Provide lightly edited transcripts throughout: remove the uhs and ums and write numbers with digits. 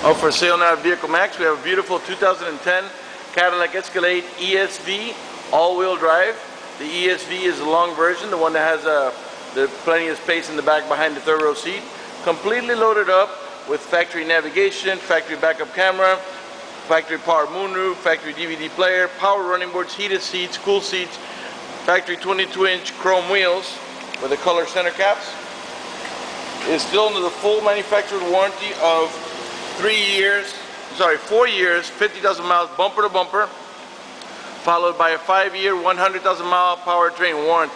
Oh, for sale now at VEHICLEMAX, we have a beautiful 2010 Cadillac Escalade ESV all-wheel drive. The ESV is the long version, the one that has plenty of space in the back behind the third row seat. Completely loaded up with factory navigation, factory backup camera, factory power moonroof, factory DVD player, power running boards, heated seats, cool seats, factory 22-inch chrome wheels with the color center caps. It's still under the full manufacturer warranty of 4 years, 50,000 miles bumper to bumper, followed by a 5-year, 100,000 mile powertrain warranty.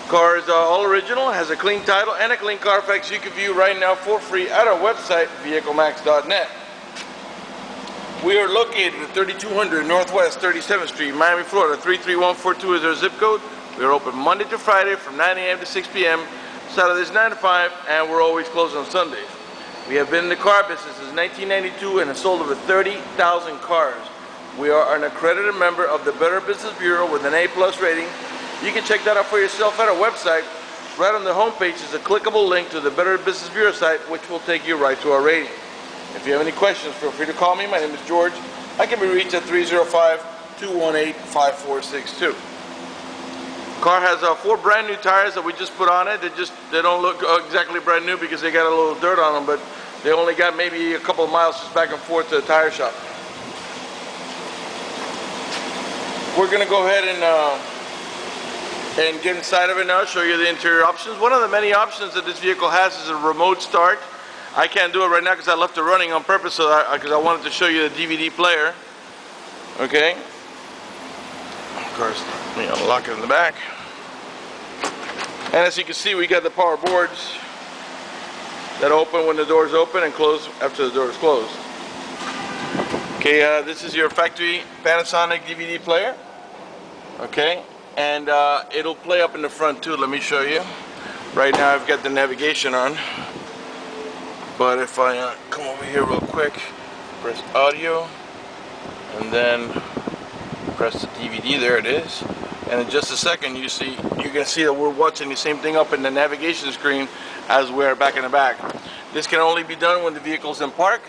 Car is all original, has a clean title and a clean Carfax you can view right now for free at our website, vehiclemax.net. We are located at 3200 Northwest 37th Street, Miami, Florida. 33142 is our zip code. We are open Monday to Friday from 9 a.m. to 6 p.m., Saturdays 9 to 5, and we're always closed on Sundays. We have been in the car business since 1992 and have sold over 30,000 cars. We are an accredited member of the Better Business Bureau with an A+ rating. You can check that out for yourself at our website. Right on the homepage is a clickable link to the Better Business Bureau site, which will take you right to our rating. If you have any questions, feel free to call me. My name is George. I can be reached at 305-218-5462. Car has 4 brand new tires that we just put on it. They don't look exactly brand new because they got a little dirt on them, but they only got maybe a couple of miles just back and forth to the tire shop. We're gonna go ahead and get inside of it now, show you the interior options. One of the many options that this vehicle has is a remote start. I can't do it right now because I left it running on purpose, because I wanted to show you the DVD player. Okay. Of course, let me unlock it in the back. And as you can see, we got the power boards that open when the door is open and close after the door is closed. Okay, this is your factory Panasonic DVD player. Okay, and it'll play up in the front too. Let me show you. Right now I've got the navigation on, but if I come over here real quick, press audio, and then press the DVD, there it is. And in just a second you can see that we're watching the same thing up in the navigation screen as we're back in the back. This can only be done when the vehicle's in park.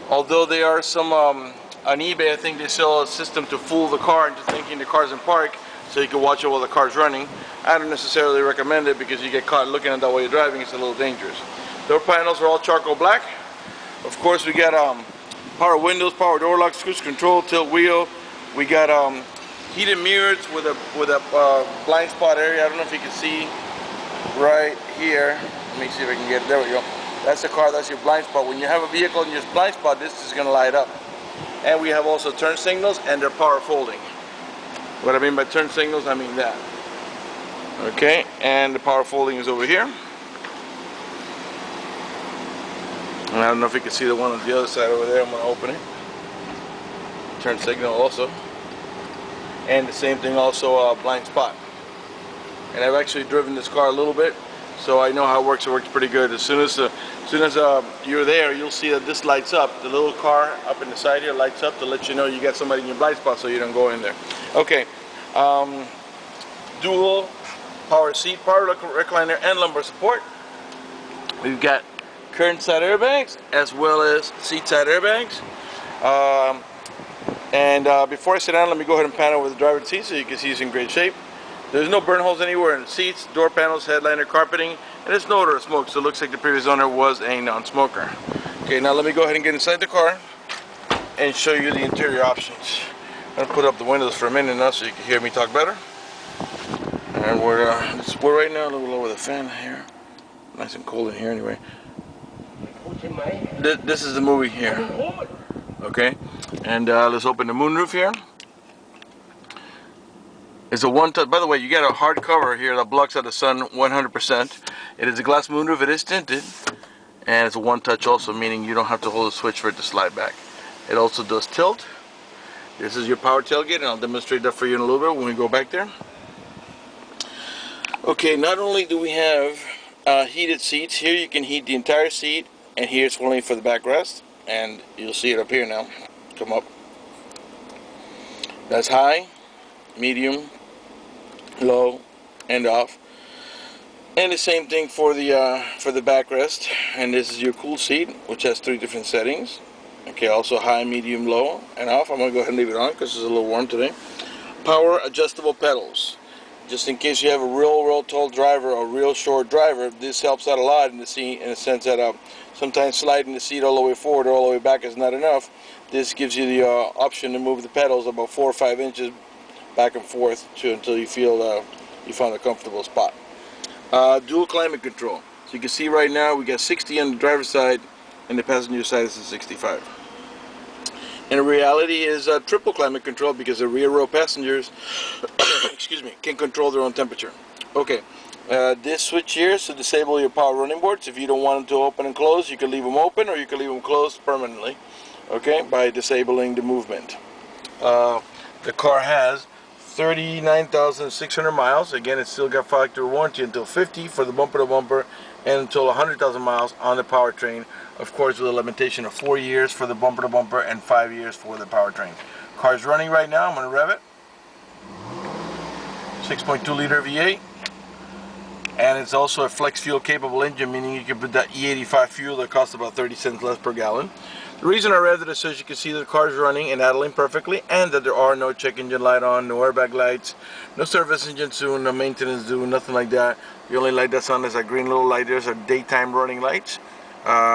Although there are some, on eBay I think they sell a system to fool the car into thinking the car's in park so you can watch it while the car's running. I don't necessarily recommend it because you get caught looking at that while you're driving. It's a little dangerous. Door panels are all charcoal black. Of course we got power windows, power door locks, cruise control, tilt wheel. We got heated mirrors with a blind spot area. I don't know if you can see right here. Let me see if I can get it. There we go. That's the car, that's your blind spot. When you have a vehicle in your blind spot, this is going to light up. And we have also turn signals and they're power folding. What I mean by turn signals, I mean that. Okay, and the power folding is over here. And I don't know if you can see the one on the other side over there. I'm going to open it. Turn signal also. And the same thing also, blind spot. And I've actually driven this car a little bit, so I know how it works. It works pretty good. As soon as you're there, you'll see that this lights up. The little car up in the side here lights up to let you know you got somebody in your blind spot so you don't go in there. Okay, dual power seat, power recliner, and lumbar support. We've got curtain side airbags as well as seat side airbags. Before I sit down, let me go ahead and pan over the driver's seat so you can see it's in great shape. There's no burn holes anywhere in the seats, door panels, headliner, carpeting, and there's no odor of smoke, so it looks like the previous owner was a non-smoker. Okay, now let me go ahead and get inside the car and show you the interior options. I'm going to put up the windows for a minute now so you can hear me talk better. And we're right now a little lower the fan here. Nice and cold in here anyway. This is the movie here. Okay, and let's open the moonroof here. It's a one-touch. By the way, you got a hard cover here that blocks out the sun 100%. It is a glass moonroof. It is tinted, and it's a one-touch also, meaning you don't have to hold a switch for it to slide back. It also does tilt. This is your power tailgate, and I'll demonstrate that for you in a little bit when we go back there. Okay, not only do we have heated seats, here you can heat the entire seat, and here it's only for the backrest, and you'll see it up here now. Come up. That's high, medium, low, and off. And the same thing for the backrest. And this is your cool seat, which has 3 different settings. Okay, also high, medium, low, and off. I'm going to go ahead and leave it on because it's a little warm today. Power adjustable pedals. Just in case you have a real tall driver or real short driver, this helps out a lot in the seat, in the sense that sometimes sliding the seat all the way forward or all the way back is not enough. This gives you the option to move the pedals about 4 or 5 inches back and forth until you feel you found a comfortable spot. Dual climate control. So you can see right now we got 60 on the driver's side and the passenger side is at 65. And in reality is triple climate control because the rear row passengers excuse me, can control their own temperature. Okay, this switch here is to disable your power running boards. If you don't want them to open and close, you can leave them open or you can leave them closed permanently, okay, by disabling the movement. The car has 39,600 miles. Again, it's still got factory warranty until 50 for the bumper to bumper and until 100,000 miles on the powertrain. Of course, with a limitation of 4 years for the bumper to bumper and 5 years for the powertrain. Car's running right now. I'm going to rev it. 6.2 liter V8. And it's also a flex fuel capable engine, meaning you can put that E85 fuel that costs about 30 cents less per gallon. The reason I revved it is so you can see that the car is running and idling perfectly, and that there are no check engine light on, no airbag lights, no service engine soon, no maintenance due, nothing like that. The only light that's on is that green little light. There's our daytime running lights.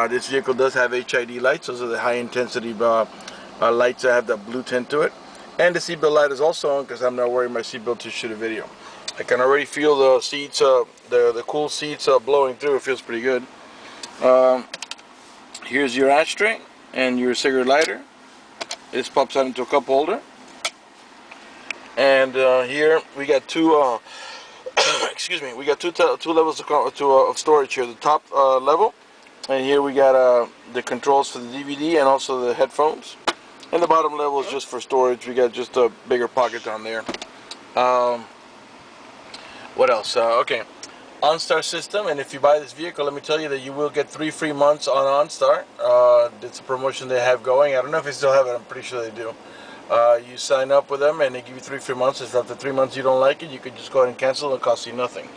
This vehicle does have H.I.D lights. Those are the high intensity lights that have that blue tint to it. And the seatbelt light is also on because I'm not wearing my seatbelt to shoot a video. I can already feel the seats, the cool seats blowing through. It feels pretty good. Here's your ashtray and your cigarette lighter. This pops out into a cup holder. And here we got two excuse me, we got two levels of storage here. The top level, and here we got the controls for the DVD and also the headphones. And the bottom level is just for storage. We got just a bigger pocket down there. What else? Okay, OnStar system. And if you buy this vehicle, let me tell you that you will get 3 free months on OnStar. It's a promotion they have going. I don't know if they still have it. I'm pretty sure they do. You sign up with them and they give you 3 free months. If after 3 months you don't like it, you could just go ahead and cancel. It'll cost you nothing.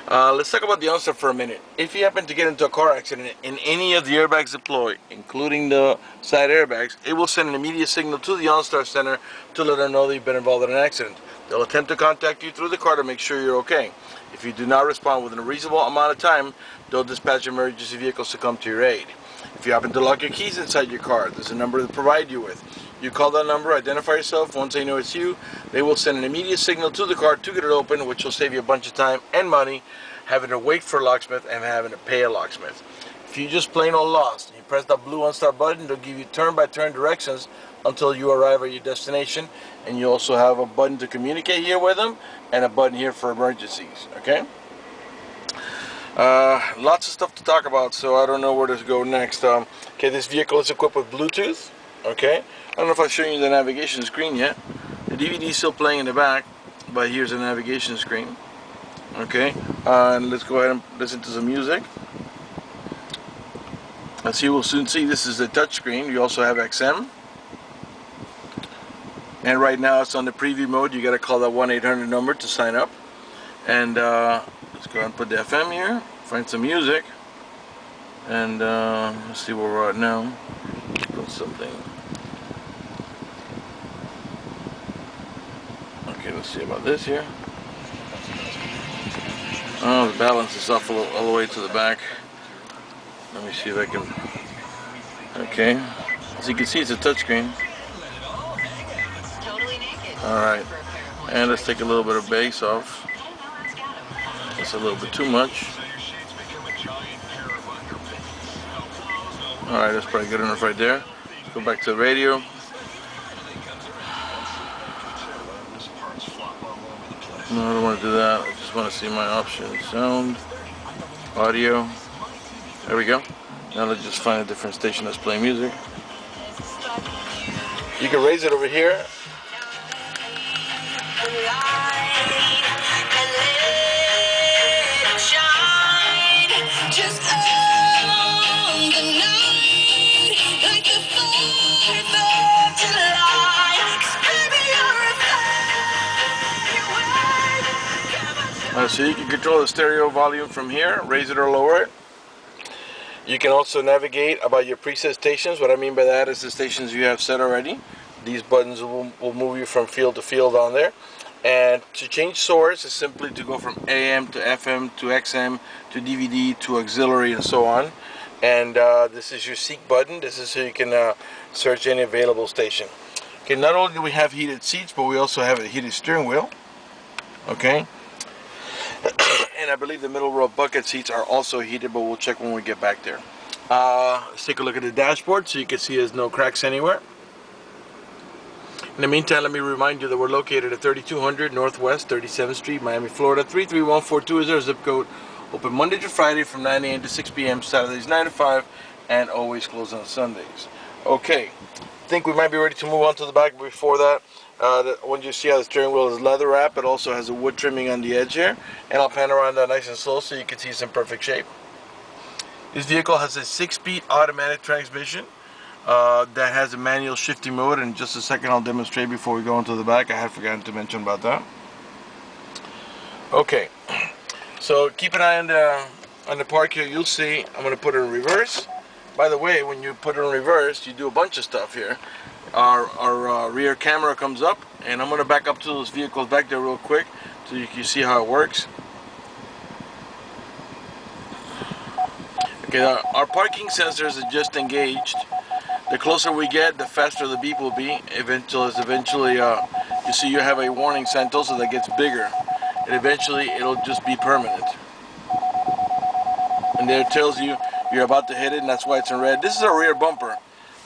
Let's talk about the OnStar for a minute. If you happen to get into a car accident and any of the airbags deploy, including the side airbags, it will send an immediate signal to the OnStar center to let them know that you've been involved in an accident. They'll attempt to contact you through the car to make sure you're okay. If you do not respond within a reasonable amount of time, they'll dispatch emergency vehicles to come to your aid. If you happen to lock your keys inside your car, there's a number to provide you with. You call that number, identify yourself. Once they know it's you, they will send an immediate signal to the car to get it open, which will save you a bunch of time and money having to wait for a locksmith and having to pay a locksmith. If you just plain old lost, you press that blue OnStar button, they'll give you turn-by-turn directions until you arrive at your destination, and you also have a button to communicate here with them and a button here for emergencies. Okay, lots of stuff to talk about, so I don't know where to go next. Okay, this vehicle is equipped with Bluetooth. Okay, I don't know if I've shown you the navigation screen yet. The DVD is still playing in the back, but here's the navigation screen. Okay, and let's go ahead and listen to some music. As you will soon see, this is the touch screen. You also have XM. And right now it's on the preview mode. You got to call that 1-800 number to sign up. And let's go ahead and put the FM here. Find some music. And let's see where we're at now. Put something. Okay, let's see about this here. Oh, the balance is off all the way to the back. Let me see if I can. Okay, as you can see, it's a touchscreen. Alright, and let's take a little bit of bass off. That's a little bit too much. Alright, that's probably good enough right there. Go back to the radio. No, I don't want to do that. I just want to see my options. Sound, audio. There we go. Now let's just find a different station that's playing music. You can raise it over here. So you can control the stereo volume from here, raise it or lower it. You can also navigate about your preset stations. What I mean by that is the stations you have set already. These buttons will move you from field to field on there. And to change source is simply to go from AM to FM to XM to DVD to auxiliary and so on. And this is your seek button. This is so you can search any available station. Okay, not only do we have heated seats, but we also have a heated steering wheel. Okay. And I believe the middle row bucket seats are also heated, but we'll check when we get back there. Let's take a look at the dashboard so you can see there's no cracks anywhere. In the meantime, let me remind you that we're located at 3200 Northwest 37th Street, Miami, Florida. 33142 is our zip code. Open Monday to Friday from 9 a.m. to 6 p.m. Saturdays 9 to 5, and always closed on Sundays. Okay, I think we might be ready to move on to the back. Before that, when you see how the steering wheel is leather wrap, it also has a wood trimming on the edge here. And I'll pan around that nice and slow so you can see it's in perfect shape. This vehicle has a 6-speed automatic transmission. That has a manual shifting mode. In just a second I'll demonstrate before we go into the back. I had forgotten to mention about that. Okay, so keep an eye on the park here. You'll see I'm going to put it in reverse. By the way, when you put it in reverse, you do a bunch of stuff here. Our rear camera comes up, and I'm going to back up to those vehicles back there real quick so you can see how it works. Okay, our parking sensors are just engaged. The closer we get, the faster the beep will be. Eventually, you see you have a warning sign also that gets bigger. And eventually, it'll just be permanent. And there it tells you you're about to hit it, and that's why it's in red. This is a rear bumper,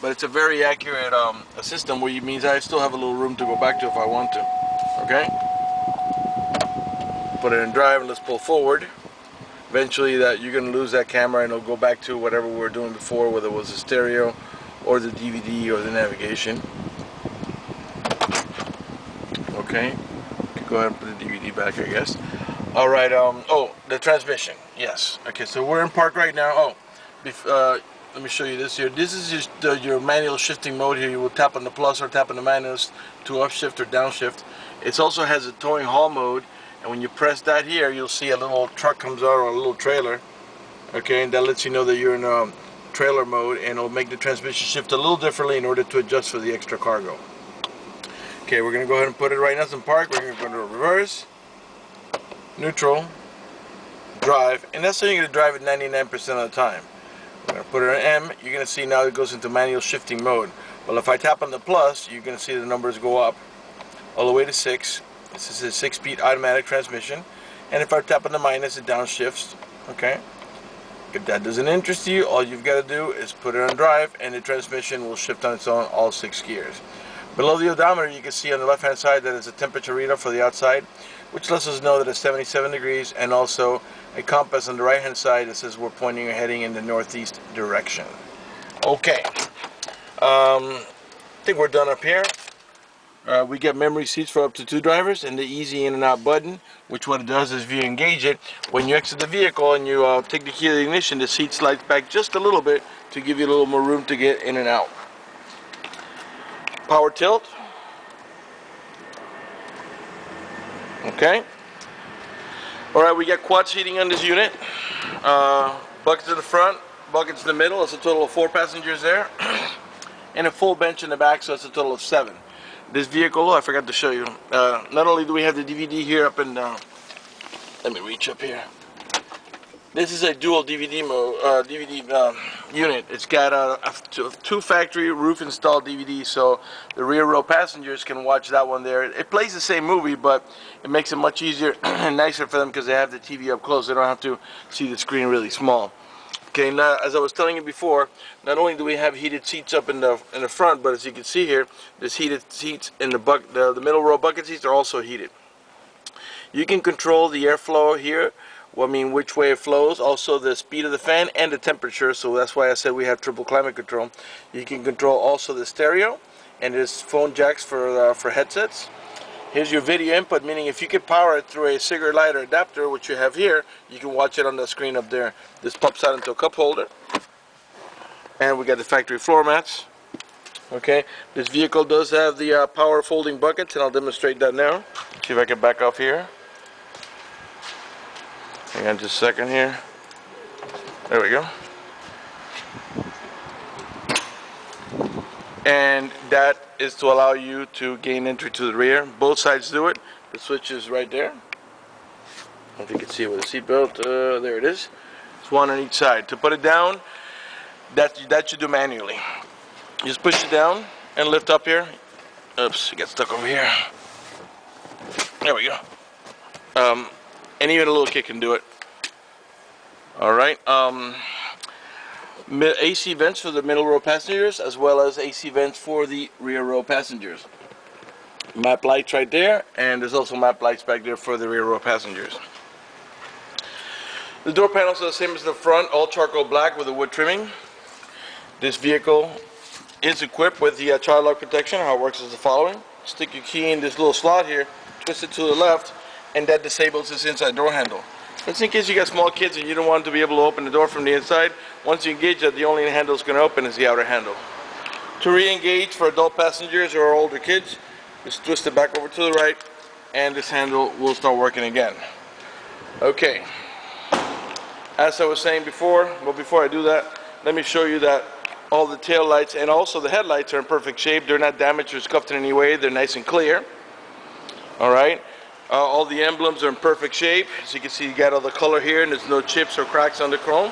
but it's a very accurate system, which means I still have a little room to go back to if I want to. Okay? Put it in drive, and let's pull forward. Eventually, you're going to lose that camera, and it'll go back to whatever we were doing before, whether it was a stereo or the DVD or the navigation. Okay, go ahead and put the DVD back, I guess. All right. Oh, the transmission. Yes. Okay, so we're in park right now. Let me show you this here. This is just your manual shifting mode here. You will tap on the plus or tap on the minus to upshift or downshift. It also has a towing haul mode, and when you press that here, you'll see a little truck comes out or a little trailer. Okay, and that lets you know that you're in trailer mode, and it'll make the transmission shift a little differently in order to adjust for the extra cargo. Okay, we're going to go ahead and put it right now in park. We're going to go to reverse, neutral, drive, and that's how you're going to drive it 99% of the time. We're going to put it on M. You're going to see now it goes into manual shifting mode. Well, if I tap on the plus, you're going to see the numbers go up all the way to 6. This is a 6-speed automatic transmission. And if I tap on the minus, it downshifts. Okay. If that doesn't interest you, all you've got to do is put it on drive, and the transmission will shift on its own all 6 gears. Below the odometer, you can see on the left hand side that it's a temperature reader for the outside, which lets us know that it's 77 degrees, and also a compass on the right hand side that says we're pointing or heading in the northeast direction. Okay, I think we're done up here. We get memory seats for up to 2 drivers, and the easy in and out button, which what it does is if you engage it, when you exit the vehicle and you take the key to the ignition, the seat slides back just a little bit to give you a little more room to get in and out. Power tilt. Okay. Alright, we got quad seating on this unit. Buckets in the front, buckets in the middle. That's a total of 4 passengers there. And a full bench in the back, so that's a total of 7. This vehicle, I forgot to show you, not only do we have the DVD here up in, let me reach up here. This is a dual DVD unit. It's got 2 factory roof installed DVDs, so the rear row passengers can watch that one there. It plays the same movie, but it makes it much easier and nicer for them because they have the TV up close. They don't have to see the screen really small. Okay, now as I was telling you before, not only do we have heated seats up in the front, but as you can see here, there's heated seats in the middle row bucket seats are also heated. You can control the airflow here. Well, I mean which way it flows, also the speed of the fan and the temperature, so that's why I said we have triple climate control. You can control also the stereo, and there's phone jacks for headsets. Here's your video input, meaning if you can power it through a cigarette lighter adapter, which you have here, you can watch it on the screen up there. This pops out into a cup holder. And we got the factory floor mats. Okay, this vehicle does have the power folding buckets, and I'll demonstrate that now. See if I can back off here. Hang on just a second here. There we go. And that is to allow you to gain entry to the rear. Both sides do it. The switch is right there. I don't know if you can see it with the seat belt. There it is. It's one on each side. To put it down, that you do manually. Just push it down and lift up here. Oops, it got stuck over here. There we go. And even a little kid can do it. Alright. AC vents for the middle row passengers, as well as AC vents for the rear row passengers. Map lights right there, and there's also map lights back there for the rear row passengers. The door panels are the same as the front, all charcoal black with a wood trimming. This vehicle is equipped with the child lock protection. How it works is the following. Stick your key in this little slot here, twist it to the left, and that disables this inside door handle. That's in case you got small kids and you don't want to be able to open the door from the inside. Once you engage that, the only handle it's going to open is the outer handle. To re-engage for adult passengers or older kids, just twist it back over to the right, and this handle will start working again. Okay. As I was saying before, but before I do that, let me show you that all the tail lights and also the headlights are in perfect shape. They're not damaged or scuffed in any way. They're nice and clear. All right. All the emblems are in perfect shape. As you can see, you got all the color here, and there's no chips or cracks on the chrome.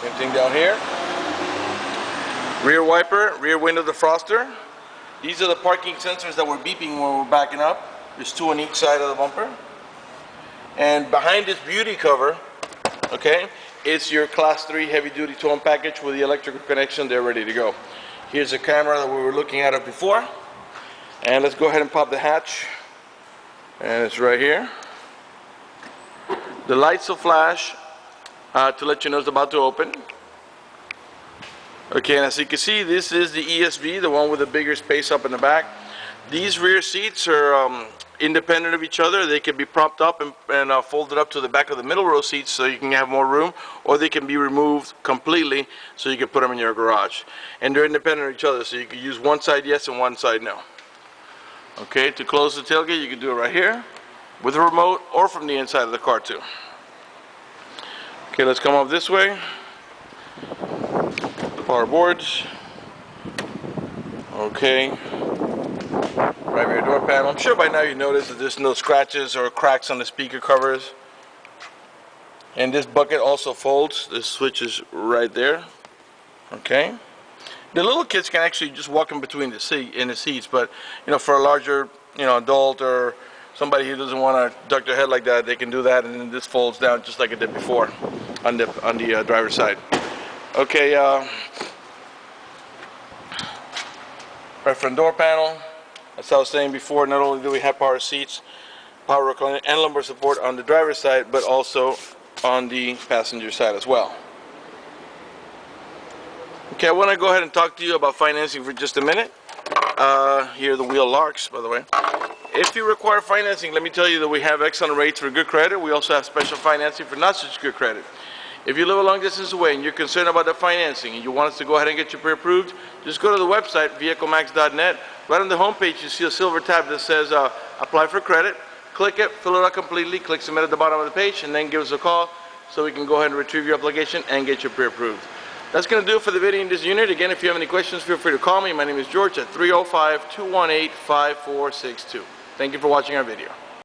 Same thing down here. Rear wiper, rear window defroster. These are the parking sensors that were beeping when we're backing up. There's two on each side of the bumper. And behind this beauty cover, okay, it's your Class 3 heavy-duty towing package with the electrical connection. They're ready to go. Here's a camera that we were looking at before. And let's go ahead and pop the hatch. And it's right here. The lights will flash to let you know it's about to open. Okay, and as you can see, this is the ESV, the one with the bigger space up in the back. These rear seats are independent of each other. They can be propped up and folded up to the back of the middle row seats so you can have more room, or they can be removed completely so you can put them in your garage. And they're independent of each other, so you can use one side yes and one side no. Okay, to close the tailgate, you can do it right here with a remote or from the inside of the car too. Okay, let's come up this way. Power boards. Okay. Right rear door panel. I'm sure by now you noticed that there's no scratches or cracks on the speaker covers. And this bucket also folds. This switch is right there. Okay. The little kids can actually just walk in between the seats, but you know, for a larger, you know, adult or somebody who doesn't want to duck their head like that, they can do that, and then this folds down just like it did before on the driver's side. Okay, right front door panel. As I was saying before, not only do we have power seats, power recliner, and lumbar support on the driver's side, but also on the passenger side as well. Okay, I want to go ahead and talk to you about financing for just a minute. Here are the wheel locks, by the way. If you require financing, let me tell you that we have excellent rates for good credit. We also have special financing for not such good credit. If you live a long distance away and you're concerned about the financing and you want us to go ahead and get you pre-approved, just go to the website, vehiclemax.net. Right on the homepage, you see a silver tab that says apply for credit. Click it, fill it out completely, click submit at the bottom of the page, and then give us a call so we can go ahead and retrieve your application and get you pre-approved. That's going to do it for the video in this unit. Again, if you have any questions, feel free to call me. My name is George at 305-218-5462. Thank you for watching our video.